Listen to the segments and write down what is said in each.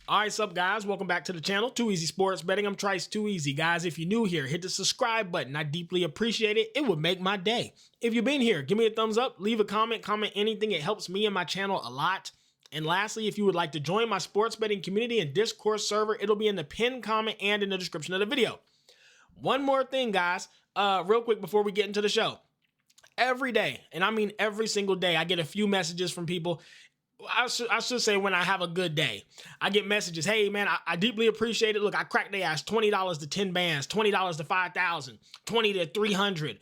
All right, sup guys, welcome back to the channel, Too Easy Sports Betting. I'm Trice Too Easy. Guys, if you're new here, hit the subscribe button. I deeply appreciate it. It would make my day. If you've been here, give me a thumbs up, leave a comment anything. It helps me and my channel a lot. And lastly, if you would like to join my sports betting community and Discord server, it'll be in the pinned comment and in the description of the video. One more thing, guys, real quick before we get into the show. Every day, and I mean every single day, I get a few messages from people. I should say when I have a good day, I get messages. Hey man, I deeply appreciate it. Look, I cracked their ass. $20 to 10 bands, $20 to 5,000, 20 to 300.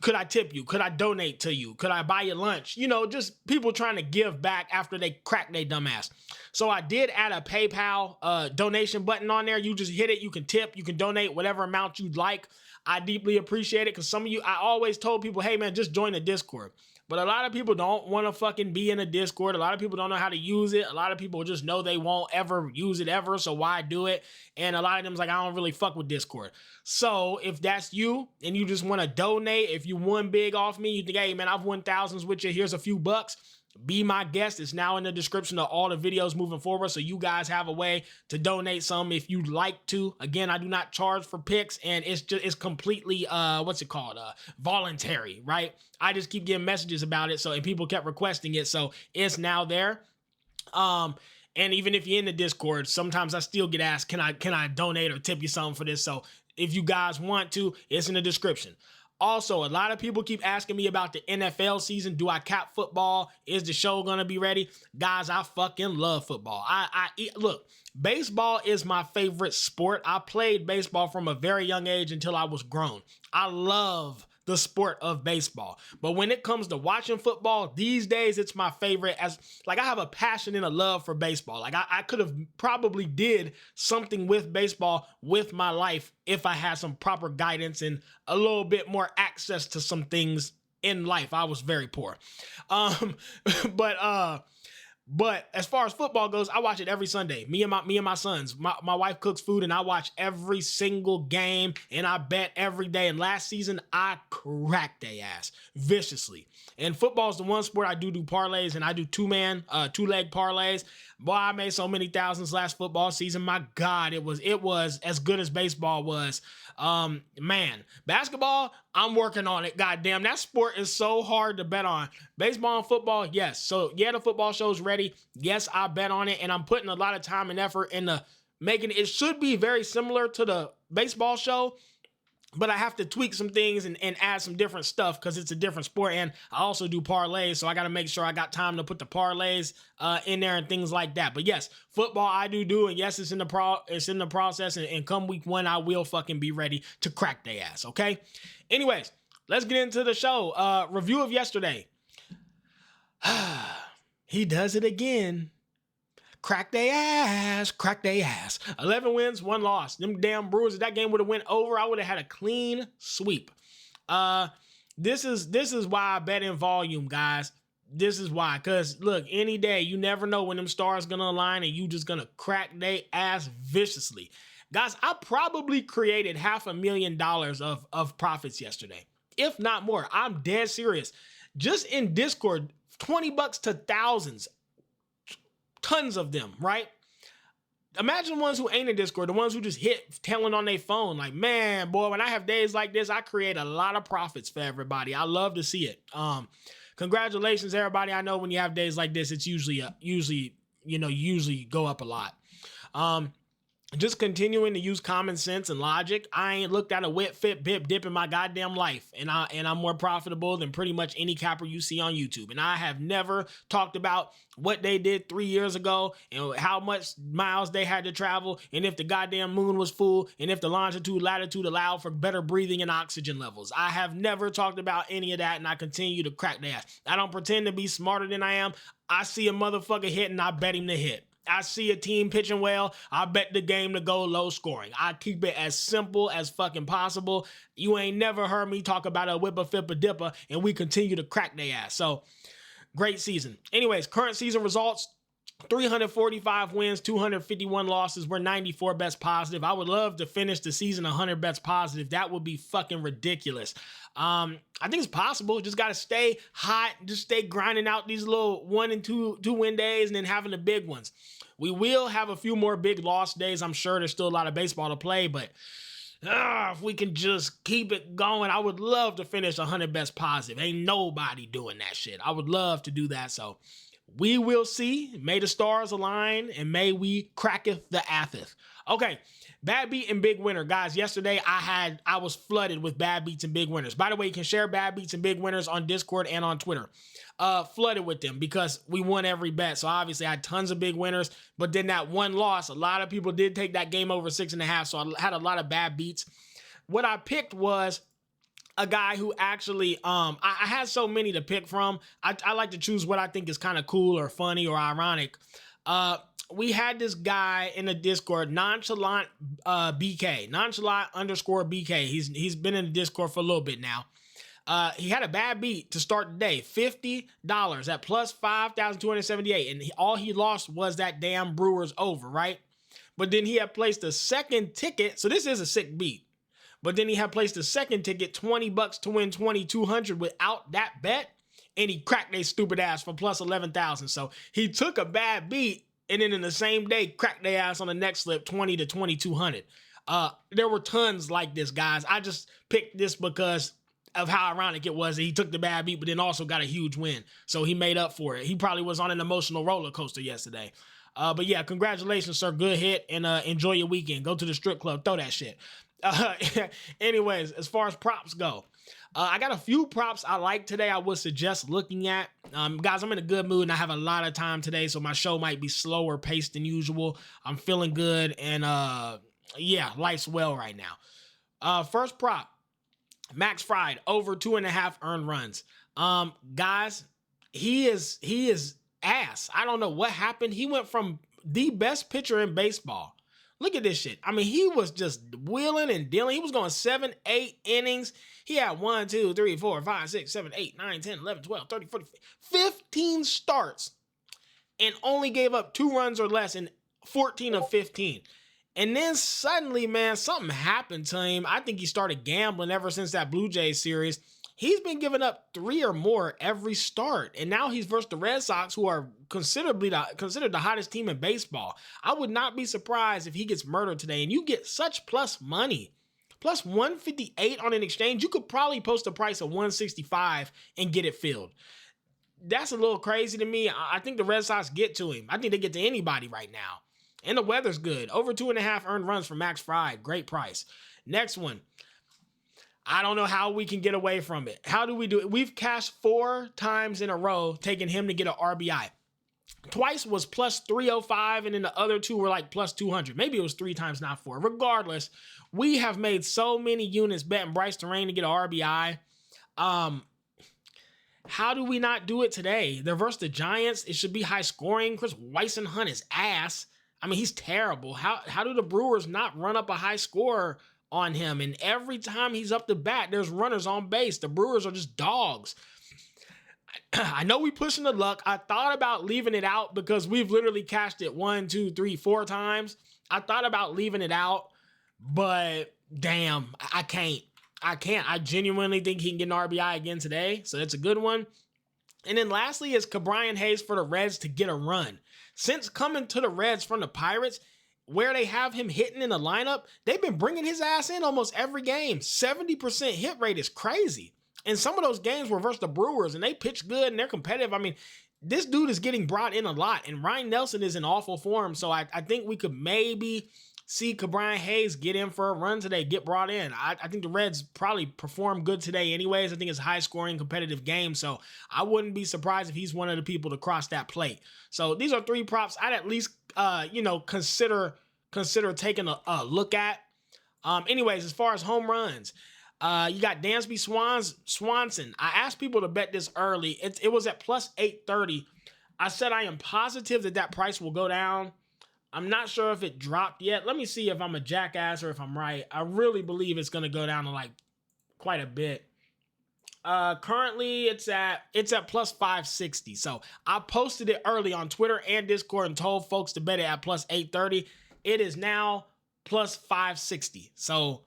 Could I tip you? Could I donate to you? Could I buy you lunch? You know, just people trying to give back after they crack their dumb ass. So I did add a PayPal donation button on there. You just hit it. You can tip. You can donate whatever amount you'd like. I deeply appreciate it because some of you, I always told people, hey man, just join the Discord. But a lot of people don't want to fucking be in a Discord. A lot of people don't know how to use it. A lot of people just know they won't ever use it ever, so why do it? And a lot of them's like, I don't really fuck with Discord. So if that's you and you just want to donate, if you won big off me, you think, hey man, I've won thousands with you, here's a few bucks. Be my guest. It's now in the description of all the videos moving forward, so you guys have a way to donate some if you'd like to. Again, I do not charge for picks, and it's completely voluntary, right? I just keep getting messages about it, and people kept requesting it, so it's now there. And even if you're in the Discord, sometimes I still get asked, can I donate or tip you something for this? So if you guys want to, it's in the description. Also, a lot of people keep asking me about the NFL season. Do I cap football? Is the show going to be ready? Guys, I fucking love football. Look, baseball is my favorite sport. I played baseball from a very young age until I was grown. I love the sport of baseball. But when it comes to watching football, these days it's my favorite. I have a passion and a love for baseball. I could have probably did something with baseball with my life if I had some proper guidance and a little bit more access to some things in life. I was very poor. But as far as football goes, I watch it every Sunday. Me and my sons. My wife cooks food and I watch every single game and I bet every day. And last season, I cracked their ass viciously. And football is the one sport I do parlays, and I do two-leg parlays. Boy, I made so many thousands last football season. My God, it was as good as baseball was. Man, basketball, I'm working on it. Goddamn, that sport is so hard to bet on. Baseball and football, yes. So yeah, the football show's ready. Yes, I bet on it, and I'm putting a lot of time and effort into making it. It should be very similar to the baseball show, but I have to tweak some things and add some different stuff because it's a different sport. And I also do parlays, so I got to make sure I got time to put the parlays in there and things like that. But yes, football I do, and yes, it's in the process. And come week 1, I will fucking be ready to crack their ass. Okay. Anyways, let's get into the show. Review of yesterday. He does it again. Crack they ass. 11 wins, 1 loss. Them damn Brewers, if that game would have went over, I would have had a clean sweep. This is why I bet in volume, guys. This is why. Because, look, any day, you never know when them stars going to align and you just going to crack they ass viciously. Guys, I probably created $500,000 of profits yesterday, if not more. I'm dead serious. Just in Discord, $20 to thousands. Tons of them, right? Imagine the ones who ain't in Discord, the ones who just hit telling on their phone. Like, man, boy, when I have days like this, I create a lot of profits for everybody. I love to see it. Congratulations, everybody. I know when you have days like this, it's usually go up a lot. Just continuing to use common sense and logic. I ain't looked at a whip, fit, bip, dip in my goddamn life. And I'm more profitable than pretty much any capper you see on YouTube. And I have never talked about what they did 3 years ago and how much miles they had to travel and if the goddamn moon was full and if the longitude, latitude allowed for better breathing and oxygen levels. I have never talked about any of that, and I continue to crack their ass. I don't pretend to be smarter than I am. I see a motherfucker hit and I bet him to hit. I see a team pitching well, I bet the game to go low scoring. I keep it as simple as fucking possible. You ain't never heard me talk about a whipper, fipper, dipper, and we continue to crack their ass. So, great season. Anyways, current season results, 345 wins, 251 losses. We're 94 bets positive. I would love to finish the season 100 bets positive. That would be fucking ridiculous. I think it's possible. Just got to stay hot, just stay grinding out these little 1 and 2 win days and then having the big ones. We will have a few more big loss days. I'm sure there's still a lot of baseball to play, but if we can just keep it going, I would love to finish 100 best positive. Ain't nobody doing that shit. I would love to do that. So we will see. May the stars align and may we cracketh the atheth. Okay. Bad beat and big winner. Guys, yesterday I was flooded with bad beats and big winners. By the way, you can share bad beats and big winners on Discord and on Twitter. Flooded with them because we won every bet. So obviously I had tons of big winners, but then that one loss, a lot of people did take that game over 6.5. So I had a lot of bad beats. What I picked was a guy who actually, I had so many to pick from. I like to choose what I think is kind of cool or funny or ironic. We had this guy in the Discord, nonchalant BK, nonchalant _BK. He's been in the Discord for a little bit now. He had a bad beat to start the day, $50 at plus 5,278. And all he lost was that damn Brewers over, right? But then he had placed a second ticket. So this is a sick beat. But then he had placed a second ticket, $20 to win 2,200 without that bet. And he cracked their stupid ass for plus 11,000. So he took a bad beat and then in the same day, cracked their ass on the next slip, 20 to 2,200. There were tons like this, guys. I just picked this because of how ironic it was that he took the bad beat, but then also got a huge win. So he made up for it. He probably was on an emotional roller coaster yesterday. But yeah, congratulations, sir. Good hit, and enjoy your weekend. Go to the strip club. Throw that shit. Anyways, as far as props go, I got a few props I like today I would suggest looking at. Guys, I'm in a good mood and I have a lot of time today, so my show might be slower paced than usual. I'm feeling good, and yeah, life's well right now. First prop, Max Fried, over 2.5 earned runs. Guys, he is ass. I don't know what happened. He went from the best pitcher in baseball. Look at this shit. I mean, he was just wheeling and dealing. He was going 7, 8 innings. He had 1, 2, 3, 4, 5, 6, 7, 8, 9, 10, 11, 12, 13, 14, 15 starts and only gave up 2 runs or less in 14 of 15. And then suddenly, man, something happened to him. I think he started gambling ever since that Blue Jays series. He's been giving up 3 or more every start. And now he's versus the Red Sox, who are considered the hottest team in baseball. I would not be surprised if he gets murdered today. And you get such plus money. Plus 158 on an exchange. You could probably post a price of 165 and get it filled. That's a little crazy to me. I think the Red Sox get to him. I think they get to anybody right now. And the weather's good. Over 2.5 earned runs for Max Fried. Great price. Next one. I don't know how we can get away from it. How do we do it? We've cashed 4 times in a row, taking him to get an RBI. Twice was plus 305, and then the other 2 were like plus 200. Maybe it was 3 times, not 4. Regardless, we have made so many units betting Bryce Terrain to get an RBI. How do we not do it today? They're versus the Giants. It should be high scoring. Chris Weissenhunt is ass. I mean, he's terrible. How do the Brewers not run up a high score on him? And every time he's up to bat, there's runners on base. The Brewers are just dogs. I know we pushing the luck. I thought about leaving it out because we've literally cashed it 1, 2, 3, 4 times. I thought about leaving it out, but damn, I can't. I genuinely think he can get an RBI again today, so that's a good one. And then lastly is Ke'Bryan Hayes for the Reds to get a run. Since coming to the Reds from the Pirates, where they have him hitting in the lineup, they've been bringing his ass in almost every game. 70% hit rate is crazy. And some of those games were versus the Brewers, and they pitch good, and they're competitive. I mean, this dude is getting brought in a lot, and Ryan Nelson is in awful form, so I think we could maybe see Ke'Bryan Hayes get in for a run today, get brought in. I think the Reds probably perform good today anyways. I think it's a high-scoring, competitive game, so I wouldn't be surprised if he's one of the people to cross that plate. So these are 3 props I'd at least, consider taking a look at. Anyways, as far as home runs, you got Dansby Swanson. I asked people to bet this early. It was at plus 830. I said I am positive that price will go down. I'm not sure if it dropped yet. Let me see if I'm a jackass or if I'm right. I really believe it's going to go down to like quite a bit. Currently it's at plus 560. So I posted it early on Twitter and Discord and told folks to bet it at plus 830. It is now plus 560. So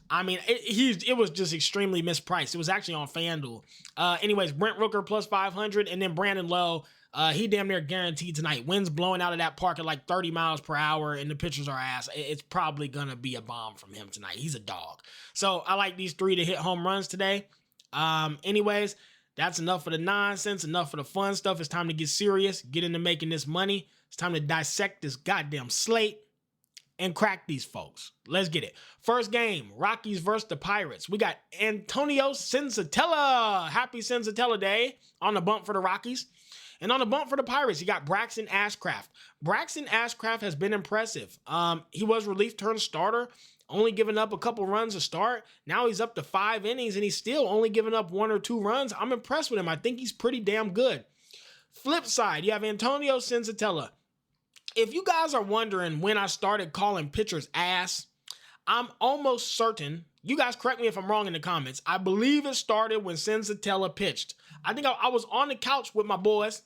I mean, it was just extremely mispriced. It was actually on FanDuel. Anyways, Brent Rooker plus 500, and then Brandon Lowe, he damn near guaranteed tonight. Winds blowing out of that park at like 30 miles per hour, and the pitchers are ass. It's probably going to be a bomb from him tonight. He's a dog. So I like these three to hit home runs today. Anyways, that's enough for the nonsense, enough for the fun stuff. It's time to get serious, get into making this money. It's time to dissect this goddamn slate and crack these folks. Let's get it. First game, Rockies versus the Pirates. We got Antonio Senzatella. Happy Senzatella Day on the bump for the Rockies. And on the bump for the Pirates, you got Braxton Ashcraft. Braxton Ashcraft has been impressive. He was relief turned starter, only giving up a couple runs to start. Now he's up to 5 innings, and he's still only giving up 1 or 2 runs. I'm impressed with him. I think he's pretty damn good. Flip side, you have Antonio Senzatella. If you guys are wondering when I started calling pitchers ass, I'm almost certain, you guys correct me if I'm wrong in the comments, I believe it started when Senzatella pitched. I think I was on the couch with my boys.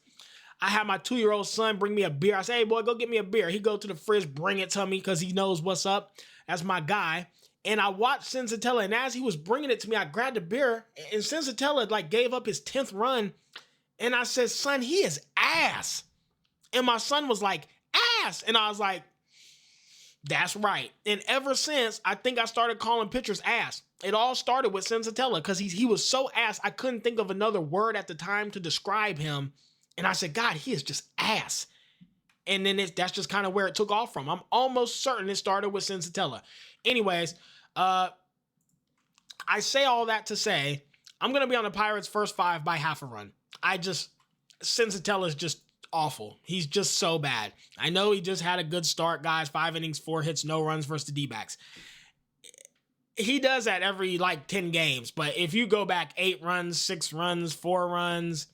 I had my 2-year-old son bring me a beer. I said, hey, boy, go get me a beer. He go to the fridge, bring it to me because he knows what's up. That's my guy. And I watched Senzatella, and as he was bringing it to me, I grabbed a beer, and Senzatella like gave up his 10th run. And I said, son, he is ass. And my son was like, ass. And I was like, that's right. And ever since, I think I started calling pitchers ass. It all started with Senzatella because he was so ass, I couldn't think of another word at the time to describe him. And I said, God, he is just ass. And then that's just kind of where it took off from. I'm almost certain it started with Senzatella. Anyways, I say all that to say, I'm going to be on the Pirates' first 5 by half a run. Senzatella is just awful. He's just so bad. I know he just had a good start, guys. 5 innings, 4 hits, no runs versus the D-backs. He does that every like 10 games. But if you go back 8 runs, 6 runs, 4 runs,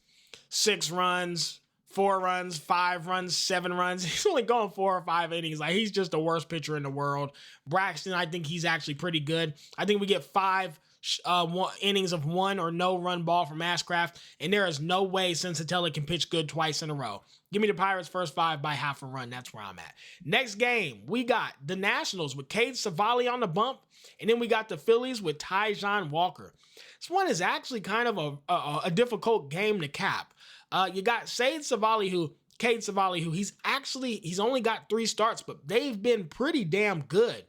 6 runs, 4 runs, 5 runs, 7 runs, he's only going 4 or 5 innings. Like, he's just the worst pitcher in the world. Braxton, I think he's actually pretty good. I think we get 5 innings of 1 or no run ball from Ashcraft, and there is no way Senzatella can pitch good twice in a row. Give me the Pirates' first 5 by half a run. That's where I'm at. Next game, we got the Nationals with Cade Savali on the bump, and then we got the Phillies with Taijuan Walker. This one is actually kind of a difficult game to cap. You got Cade Savali, who he's only got 3 starts, but they've been pretty damn good.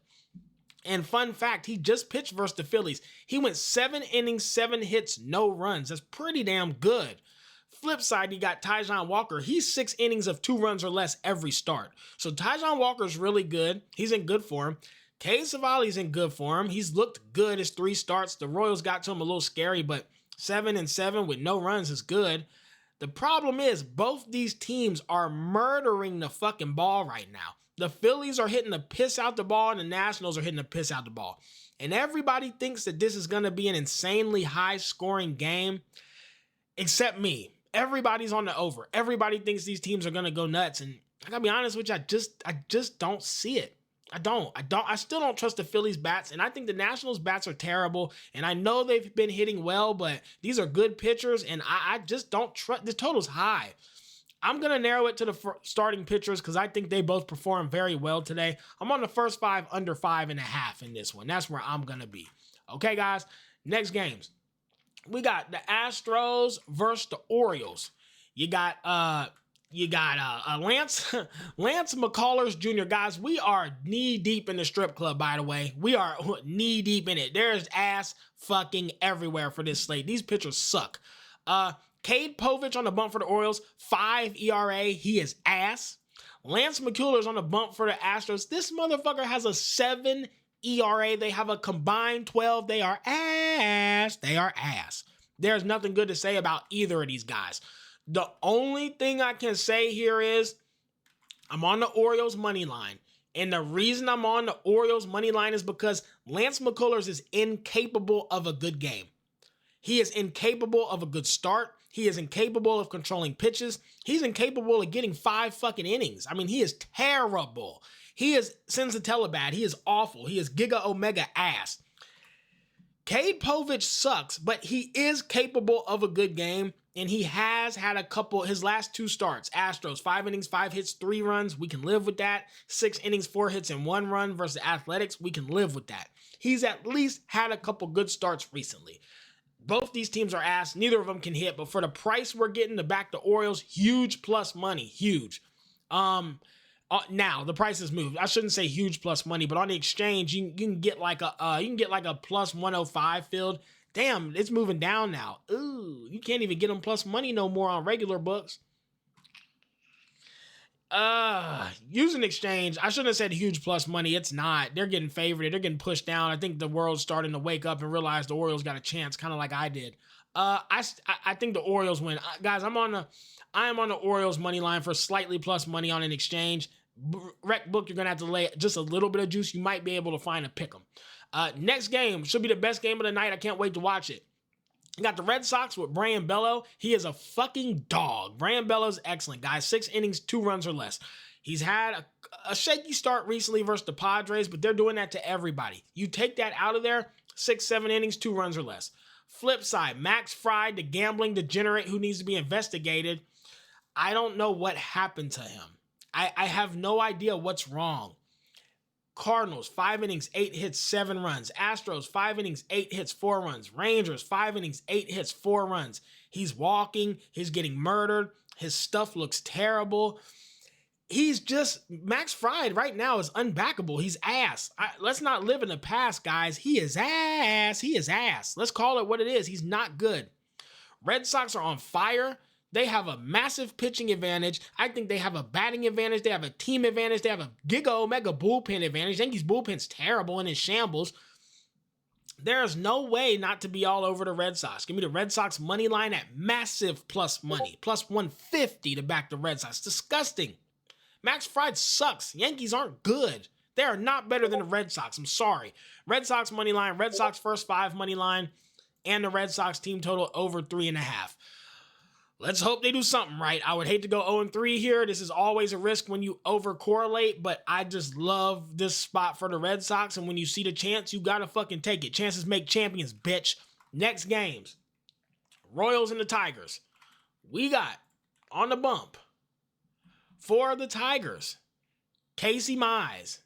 And fun fact, he just pitched versus the Phillies. He went 7 innings, 7 hits, no runs. That's pretty damn good. Flip side, you got Taijuan Walker. He's 6 innings of 2 runs or less every start. So Taijuan Walker's really good. He's in good form. Cade Savali's in good form. He's looked good his 3 starts. The Royals got to him a little scary, but 7-7 with no runs is good. The problem is both these teams are murdering the fucking ball right now. The Phillies are hitting the piss out the ball, and the Nationals are hitting the piss out the ball. And everybody thinks that this is going to be an insanely high-scoring game, except me. Everybody's on the over. Everybody thinks these teams are going to go nuts. And I got to be honest with you, I just don't see it. I still don't trust the Phillies bats, and I think the Nationals bats are terrible, and I know they've been hitting well, but these are good pitchers, and I just don't trust. The total's high. I'm going to narrow it to the starting pitchers because I think they both perform very well today. I'm on the first 5 under 5.5 in this one. That's where I'm going to be. Okay, guys, next games. We got the Astros versus the Orioles. You got Lance McCullers Jr. Guys, we are knee deep in the strip club, by the way. We are knee deep in it. There's ass fucking everywhere for this slate. These pitchers suck. Cade Povich on the bump for the Orioles, 5 ERA. He is ass. Lance McCullers on the bump for the Astros. This motherfucker has a 7 ERA. They have a combined 12. They are ass. They are ass. There's nothing good to say about either of these guys. The only thing I can say here is I'm on the Orioles money line. And the reason I'm on the Orioles money line is because Lance McCullers is incapable of a good game. He is incapable of a good start. He is incapable of controlling pitches. He's incapable of getting 5 fucking innings. I mean, he is terrible. He is Senzatella bad. He is awful. He is Giga Omega ass. Cade Povich sucks, but he is capable of a good game. And he has had a couple, his last 2 starts, Astros, 5 innings, 5 hits, 3 runs. We can live with that. 6 innings, 4 hits, and 1 run versus Athletics. We can live with that. He's at least had a couple good starts recently. Both these teams are ass. Neither of them can hit. But for the price we're getting to back the Orioles, huge plus money. Huge. Now the price has moved. I shouldn't say huge plus money, but on the exchange, you can get like a plus 105 field. Damn, it's moving down now. Ooh, you can't even get them plus money no more on regular books. Using exchange, I shouldn't have said huge plus money. It's not. They're getting favored. They're getting pushed down. I think the world's starting to wake up and realize the Orioles got a chance, kind of like I did. I think the Orioles win. Guys, I am on the Orioles money line for slightly plus money on an exchange. Rec book, you're gonna have to lay just a little bit of juice. You might be able to find a pick 'em. Next game should be the best game of the night. I can't wait to watch it. You got the Red Sox with Brian Bello. He is a fucking dog. Brian Bello's excellent, guys. 6 innings, 2 runs or less. He's had a shaky start recently versus the Padres, but they're doing that to everybody. You take that out of there, 6, 7 innings, 2 runs or less. Flip side, Max Fried, the gambling degenerate who needs to be investigated. I don't know what happened to him. I have no idea what's wrong. Cardinals, 5 innings, 8 hits, 7 runs. Astros, 5 innings, 8 hits, 4 runs. Rangers, 5 innings, 8 hits, 4 runs. He's walking. He's getting murdered. His stuff looks terrible. He's just, Max Fried right now is unbackable. He's ass. Let's not live in the past, guys. He is ass. He is ass. Let's call it what it is. He's not good. Red Sox are on fire. They have a massive pitching advantage. I think they have a batting advantage. They have a team advantage. They have a giga omega bullpen advantage. Yankees bullpen's terrible and in shambles. There is no way not to be all over the Red Sox. Give me the Red Sox money line at massive plus money. Plus 150 to back the Red Sox. Disgusting. Max Fried sucks. Yankees aren't good. They are not better than the Red Sox. I'm sorry. Red Sox money line, Red Sox first 5 money line, and the Red Sox team total over 3.5. Let's hope they do something right. I would hate to go 0-3 here. This is always a risk when you over-correlate, but I just love this spot for the Red Sox, and when you see the chance, you gotta fucking take it. Chances make champions, bitch. Next games, Royals and the Tigers. We got, on the bump, for the Tigers, Casey Mize,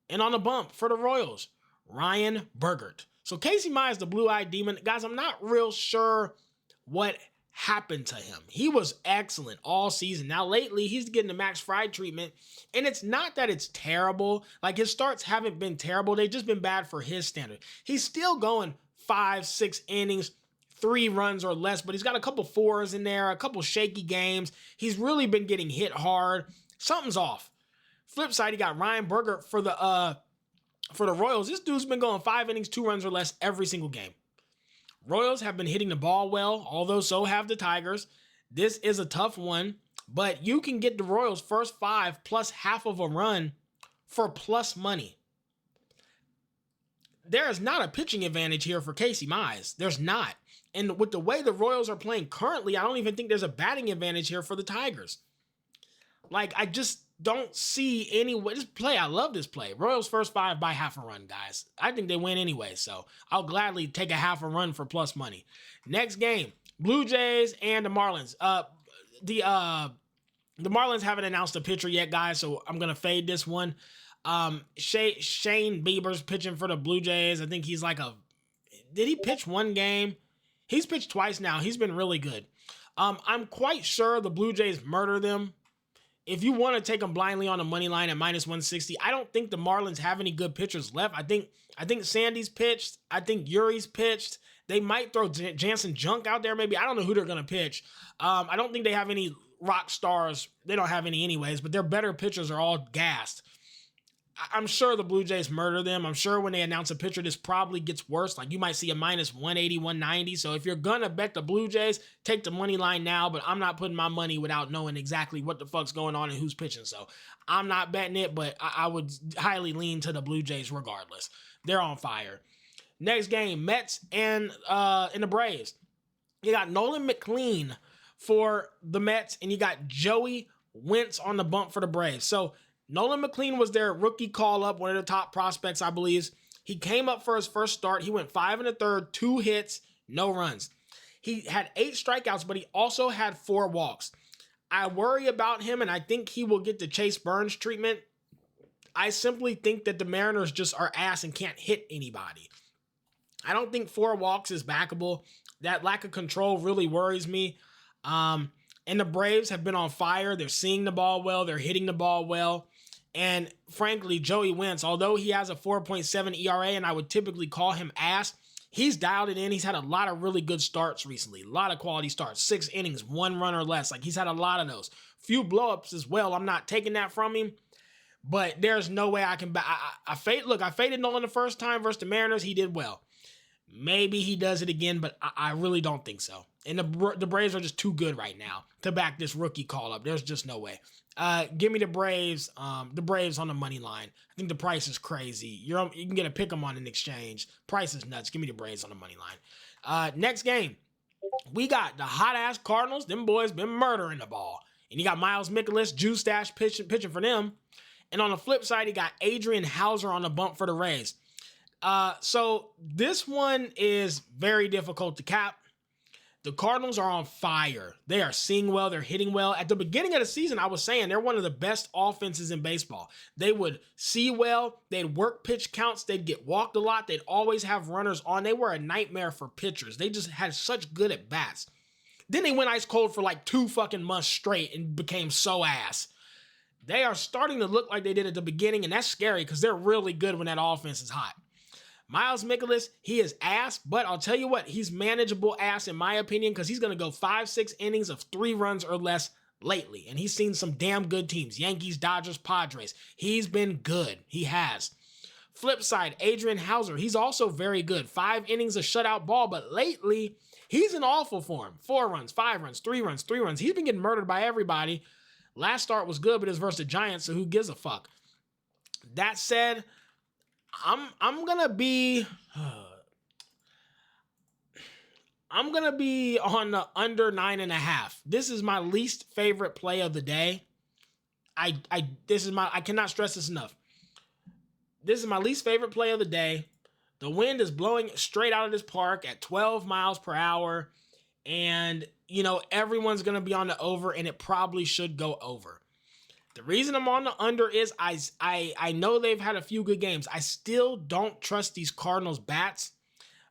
and on the bump for the Royals, Ryan Burgert. So Casey Mize, the blue-eyed demon. Guys, I'm not real sure what happened to him. He was excellent all season. Now lately he's getting the Max Fried treatment, and it's not that it's terrible. Like, his starts haven't been terrible. They've just been bad for his standard. He's still going 5, 6 innings, 3 runs or less, but he's got a couple 4s in there, a couple shaky games. He's really been getting hit hard. Something's off. Flip side, he got Ryan Burgert for the Royals. This dude's been going 5 innings, 2 runs or less every single game. Royals have been hitting the ball well, although so have the Tigers. This is a tough one, but you can get the Royals first 5 plus half of a run for plus money. There is not a pitching advantage here for Casey Mize. There's not. And with the way the Royals are playing currently, I don't even think there's a batting advantage here for the Tigers. Like, I just don't see any way. This play, I love this play. Royals first 5 by half a run, guys. I think they win anyway, so I'll gladly take a half a run for plus money. Next game, Blue Jays and the Marlins. The Marlins haven't announced a pitcher yet, guys, so I'm going to fade this one. Shane Bieber's pitching for the Blue Jays. I think he's like did he pitch one game? He's pitched twice now. He's been really good. I'm quite sure the Blue Jays murder them. If you want to take them blindly on the money line at minus 160, I don't think the Marlins have any good pitchers left. I think Sandy's pitched. I think Yuri's pitched. They might throw Jansen Junk out there maybe. I don't know who they're going to pitch. I don't think they have any rock stars. They don't have any anyways, but their better pitchers are all gassed. I'm sure the Blue Jays murder them. I'm sure when they announce a pitcher, this probably gets worse. Like, you might see a minus 180, 190. So if you're going to bet the Blue Jays, take the money line now, but I'm not putting my money without knowing exactly what the fuck's going on and who's pitching. So I'm not betting it, but I would highly lean to the Blue Jays regardless. They're on fire. Next game, Mets and the Braves. You got Nolan McLean for the Mets, and you got Joey Wentz on the bump for the Braves. So Nolan McLean was their rookie call-up, one of the top prospects, I believe. He came up for his first start. He went 5 1/3, 2 hits, no runs. He had 8 strikeouts, but he also had 4 walks. I worry about him, and I think he will get the Chase Burns treatment. I simply think that the Mariners just are ass and can't hit anybody. I don't think 4 walks is backable. That lack of control really worries me. And the Braves have been on fire. They're seeing the ball well. They're hitting the ball well. And frankly, Joey Wentz, although he has a 4.7 ERA, and I would typically call him ass, he's dialed it in. He's had a lot of really good starts recently. A lot of quality starts. 6 innings, 1 run or less. Like, he's had a lot of those. Few blowups as well. I'm not taking that from him. But there's no way I can... I faded Nolan the first time versus the Mariners. He did well. Maybe he does it again, but I really don't think so. And the Braves are just too good right now to back this rookie call-up. There's just no way. Give me the Braves on the money line. I think the price is crazy. You can get a pick 'em on an exchange. Price is nuts. Give me the Braves on the money line. Next game, we got the hot-ass Cardinals. Them boys been murdering the ball. And you got Miles Mikolas, Juice Stash pitching for them. And on the flip side, you got Adrian Hauser on the bump for the Rays. So this one is very difficult to cap. The Cardinals are on fire. They are seeing well. They're hitting well. At the beginning of the season, I was saying they're one of the best offenses in baseball. They would see well. They'd work pitch counts. They'd get walked a lot. They'd always have runners on. They were a nightmare for pitchers. They just had such good at bats. Then they went ice cold for like 2 fucking months straight and became so ass. They are starting to look like they did at the beginning, and that's scary because they're really good when that offense is hot. Miles Mikolas, he is ass, but I'll tell you what, he's manageable ass in my opinion because he's going to go 5-6 innings of 3 runs or less lately, and he's seen some damn good teams, Yankees, Dodgers, Padres. He's been good. He has. Flip side, Adrian Hauser, he's also very good. 5 innings of shutout ball, but lately, he's in awful form. 4 runs, 5 runs, 3 runs, 3 runs. He's been getting murdered by everybody. Last start was good, but it's versus the Giants, so who gives a fuck? That said, I'm gonna be on the under 9.5. This is my least favorite play of the day. I cannot stress this enough. This is my least favorite play of the day. The wind is blowing straight out of this park at 12 miles per hour. And, everyone's going to be on the over, and it probably should go over. The reason I'm on the under is I know they've had a few good games. I still don't trust these Cardinals bats.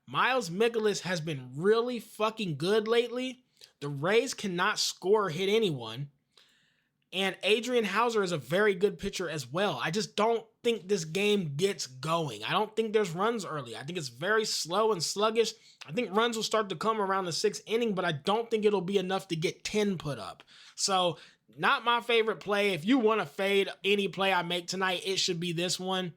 Miles Mikolas has been really fucking good lately. The Rays cannot score or hit anyone. And Adrian Hauser is a very good pitcher as well. I just don't think this game gets going. I don't think there's runs early. I think it's very slow and sluggish. I think runs will start to come around the 6th inning, but I don't think it'll be enough to get 10 put up. So, not my favorite play. If you want to fade any play I make tonight, it should be this one.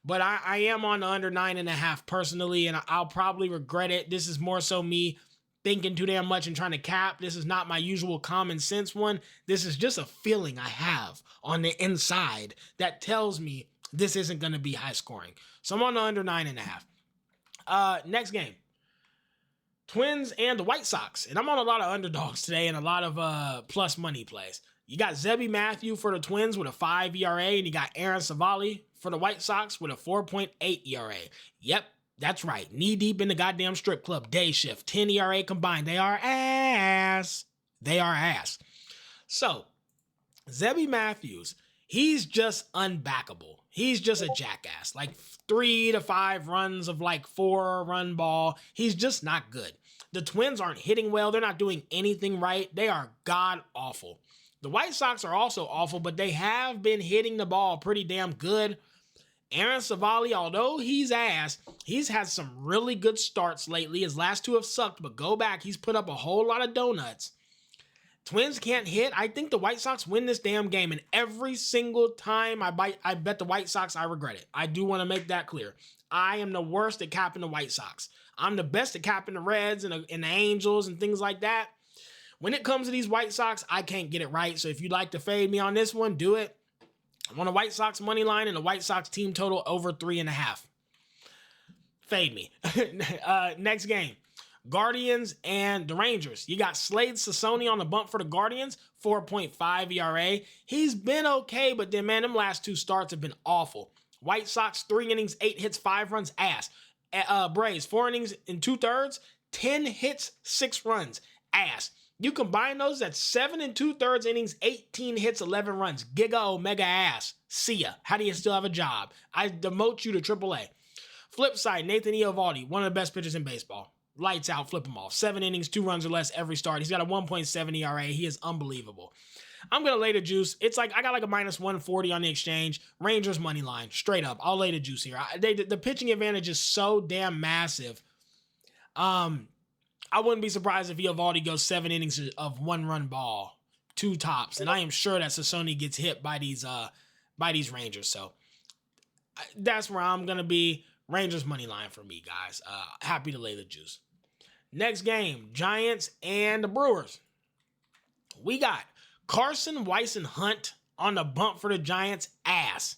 But I am on the under 9.5 personally, and I'll probably regret it. This is more so me thinking too damn much and trying to cap. This is not my usual common sense one. This is just a feeling I have on the inside that tells me this isn't going to be high scoring. So I'm on the under 9.5. Next game. Twins and the White Sox. And I'm on a lot of underdogs today and a lot of plus money plays. You got Zebby Matthew for the Twins with a 5 ERA, and you got Aaron Savali for the White Sox with a 4.8 ERA. Yep, that's right. Knee deep in the goddamn strip club. Day shift. 10 ERA combined. They are ass. They are ass. So, Zebby Matthews, he's just unbackable. He's just a jackass. Like 3 to 5 runs of like 4-run ball. He's just not good. The Twins aren't hitting well. They're not doing anything right. They are god awful. The White Sox are also awful, but they have been hitting the ball pretty damn good. Aaron Savali, although he's ass, he's had some really good starts lately. His last 2 have sucked, but go back. He's put up a whole lot of donuts. Twins can't hit. I think the White Sox win this damn game, and every single time I bet the White Sox, I regret it. I do want to make that clear. I am the worst at capping the White Sox. I'm the best at capping the Reds and the Angels and things like that. When it comes to these White Sox, I can't get it right. So if you'd like to fade me on this one, do it. I'm on a White Sox money line and the White Sox team total over 3.5. Fade me. Next game. Guardians and the Rangers. You got Slade Sassoni on the bump for the Guardians, 4.5 ERA. He's been okay, but then, man, them last 2 starts have been awful. White Sox, 3 innings, 8 hits, 5 runs, ass. Braves, 4 innings and 2/3, 10 hits, 6 runs. Ass. You combine those, that's 7 2/3 innings, 18 hits, 11 runs. Giga Omega ass. See ya. How do you still have a job? I demote you to AAA. Flip side, Nathan Eovaldi, one of the best pitchers in baseball. Lights out, flip him off. 7 innings, 2 runs or less every start. He's got a 1.7 ERA. He is unbelievable. I'm going to lay the juice. It's like I got like a -140 on the exchange. Rangers money line. Straight up. I'll lay the juice here. The pitching advantage is so damn massive. I wouldn't be surprised if Eovaldi goes 7 innings of 1-run ball, 2 tops. And I am sure that Sassoni gets hit by these Rangers. So that's where I'm going to be. Rangers money line for me, guys. Happy to lay the juice. Next game, Giants and the Brewers. We got Carson, Weiss, and Hunt on the bump for the Giants. Ass.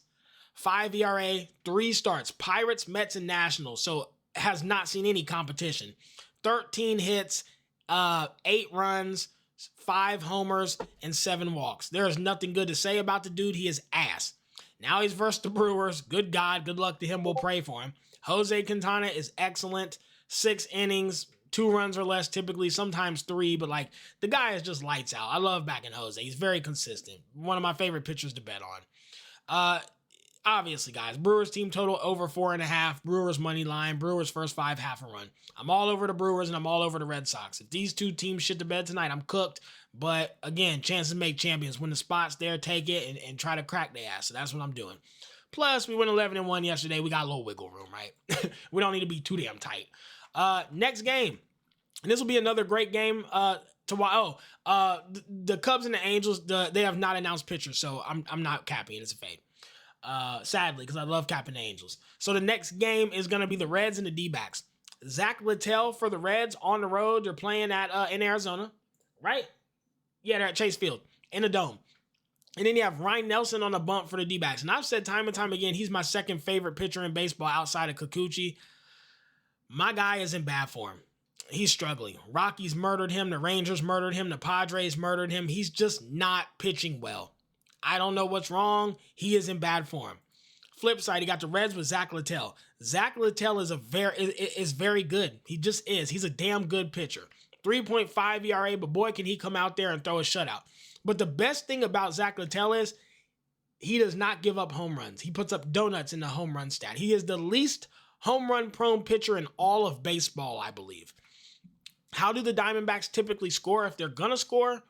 5 ERA, 3 starts. Pirates, Mets, and Nationals. So has not seen any competition. 13 hits, 8 runs, 5 homers, and 7 walks. There is nothing good to say about the dude. He is ass. Now he's versus the Brewers. Good God, good luck to him. We'll pray for him. Jose Quintana is excellent. 6 innings, 2 runs or less typically, sometimes 3, but like the guy is just lights out. I love backing Jose. He's very consistent. One of my favorite pitchers to bet on. Obviously, guys, Brewers team total over 4.5. Brewers money line. Brewers first 5, half a run. I'm all over the Brewers and I'm all over the Red Sox. If these two teams shit to bed tonight, I'm cooked. But again, chances make champions. When the spot's there, take it and try to crack their ass. So that's what I'm doing. Plus, we went 11-1 yesterday. We got a little wiggle room, right? We don't need to be too damn tight. Next game. And this will be another great game to watch. The Cubs and the Angels, they have not announced pitchers, so I'm not capping it. It's a fade. Sadly, because I love capping the Angels. So the next game is going to be the Reds and the D-backs. Zach Littell for the Reds on the road. They're playing at in Arizona, right? Yeah, they're at Chase Field in the Dome. And then you have Ryan Nelson on the bump for the D-backs. And I've said time and time again, he's my second favorite pitcher in baseball outside of Kikuchi. My guy is in bad form. He's struggling. Rockies murdered him. The Rangers murdered him. The Padres murdered him. He's just not pitching well. I don't know what's wrong. He is in bad form. Flip side, he got the Reds with Zach Littell. Zach Littell is very good. He just is. He's a damn good pitcher. 3.5 ERA, but boy, can he come out there and throw a shutout. But the best thing about Zach Littell is he does not give up home runs. He puts up donuts in the home run stat. He is the least home run prone pitcher in all of baseball, I believe. How do the Diamondbacks typically score? If they're going to score,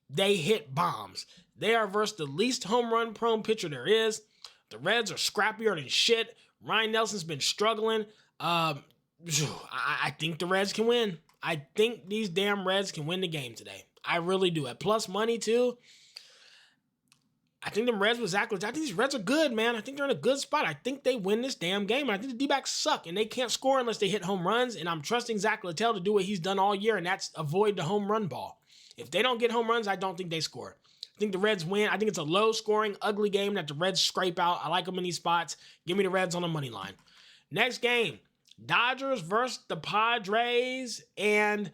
they hit bombs. They are versus the least home run prone pitcher there is. The Reds are scrappier than shit. Ryan Nelson's been struggling. I think the Reds can win. I think these damn Reds can win the game today. I really do. At plus money, too. I think the Reds with Zach Littell, I think these Reds are good, man. I think they're in a good spot. I think they win this damn game. I think the D-backs suck, and they can't score unless they hit home runs, and I'm trusting Zach Littell to do what he's done all year, and that's avoid the home run ball. If they don't get home runs, I don't think they score. I think the Reds win. I think it's a low-scoring, ugly game that the Reds scrape out. I like them in these spots. Give me the Reds on the money line. Next game, Dodgers versus the Padres, and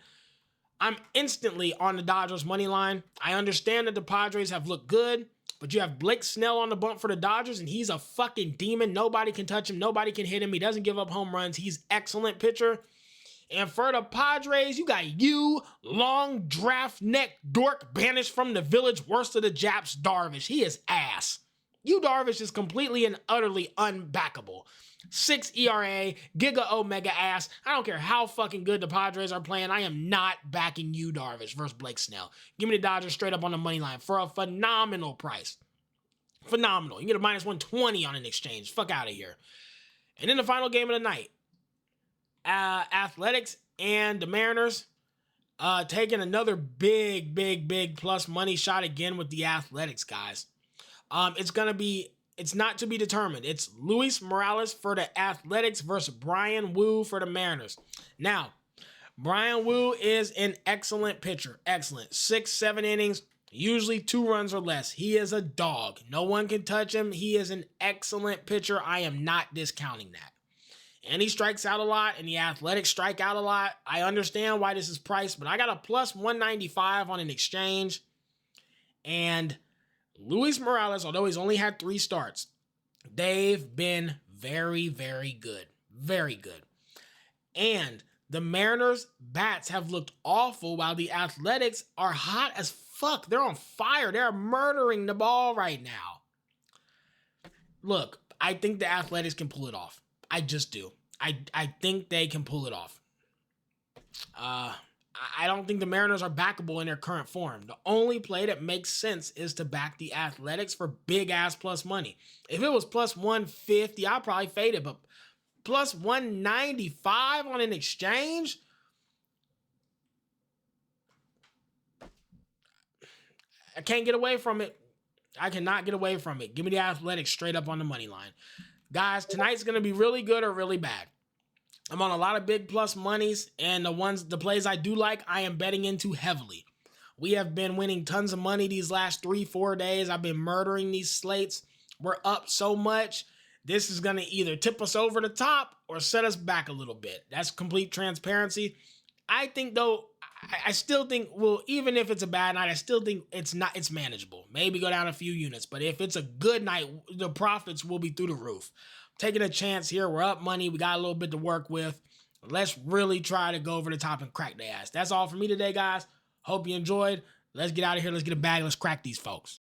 I'm instantly on the Dodgers money line. I understand that the Padres have looked good, but you have Blake Snell on the bump for the Dodgers, and he's a fucking demon. Nobody can touch him. Nobody can hit him. He doesn't give up home runs. He's excellent pitcher. And for the Padres, you got long draft neck dork banished from the village, worst of the Japs, Darvish. He is ass. Darvish is completely and utterly unbackable. 6 ERA, Giga Omega ass. I don't care how fucking good the Padres are playing. I am not backing Darvish versus Blake Snell. Give me the Dodgers straight up on the money line for a phenomenal price. Phenomenal. You can get a -120 on an exchange. Fuck out of here. And then the final game of the night. Athletics and the Mariners taking another big plus money shot again with the Athletics, guys. It's not to be determined. It's Luis Morales for the Athletics versus Brian Wu for the Mariners. Now, Brian Wu is an excellent pitcher. Excellent. 6-7 innings, usually 2 runs or less. He is a dog. No one can touch him. He is an excellent pitcher. I am not discounting that. And he strikes out a lot, and the Athletics strike out a lot. I understand why this is priced, but I got a plus 195 on an exchange. And Luis Morales, although he's only had 3 starts, they've been very, very good. Very good. And The Mariners' bats have looked awful while the Athletics are hot as fuck. They're on fire. They're murdering the ball right now. Look, I think the Athletics can pull it off. I just do. I think they can pull it off. I don't think the Mariners are backable in their current form. The only play that makes sense is to back the Athletics for big ass plus money. If it was plus 150, I'd probably fade it, but plus 195 on an exchange? I can't get away from it. I cannot get away from it. Give me the Athletics straight up on the money line. Guys, tonight's going to be really good or really bad. I'm on a lot of big plus monies, and the plays I do like, I am betting into heavily. We have been winning tons of money these last 3-4 days. I've been murdering these slates. We're up so much. This is going to either tip us over the top or set us back a little bit. That's complete transparency. I think, though, I still think, well, even if it's a bad night, I still think it's manageable. Maybe go down a few units, but if it's a good night, the profits will be through the roof. Taking a chance here. We're up money. We got a little bit to work with. Let's really try to go over the top and crack their ass. That's all for me today, guys. Hope you enjoyed. Let's get out of here. Let's get a bag. Let's crack these folks.